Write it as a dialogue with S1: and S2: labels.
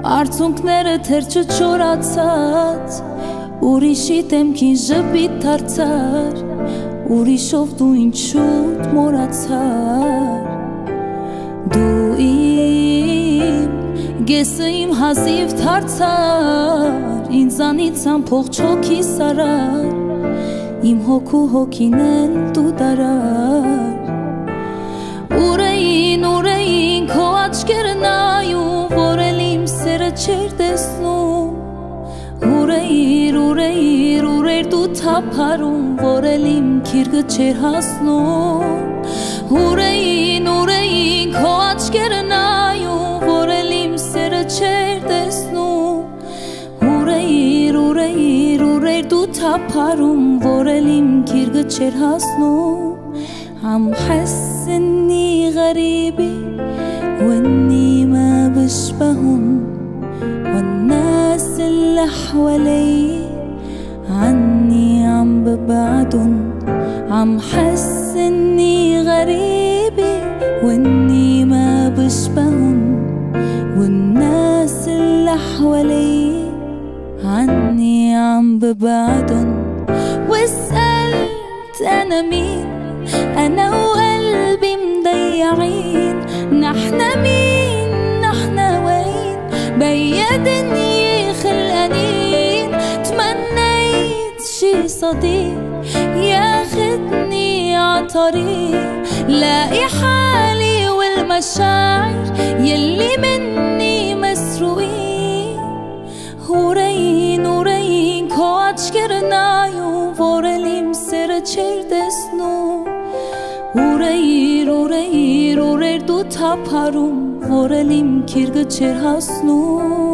S1: Արցունքները թեր չչորացած Ուրիշի դեմքին ժպիտ դարձար Ուրիշով դու ինչու՞տ մոռացար Դու իմ գեսը իմ հազիվ դարձար Ինձանից ամփոխ չոքի սարար Իմ հոգու հոգին էլ դու դարար Ուրեին քո աչքերը նայում Որ էլ իմ սերը չեր տեսնում Ուրեիր դու թափարում Որ էլ իմ քիրգը չեր հասնում Ուրեին քո աչքերը նայում Որ էլ իմ սերը չեր տեսնում Ուրեիր դու թափարում Որ էլ իմ քիրգը չեր հասնում عم حس اني غريبة واني ما بشبهن والناس اللي حوالي عني عم ببعدن عم حس اني غريبة واني ما بشبهن والناس اللي حوالي عني عم ببعدن وسألت انا مين أنا وقلبي مضيعين نحنا مين نحنا وين بيا دنيا خلقانين تمنيت شي صديق ياخدني عطريق لاقي حالي والمشاعر يلي مني مسروقين ورين كو عشكرنايو فورليم سر چردسنو Ուրեիր դու թափարում Որ էլ իմ քիրգը չեր հասնում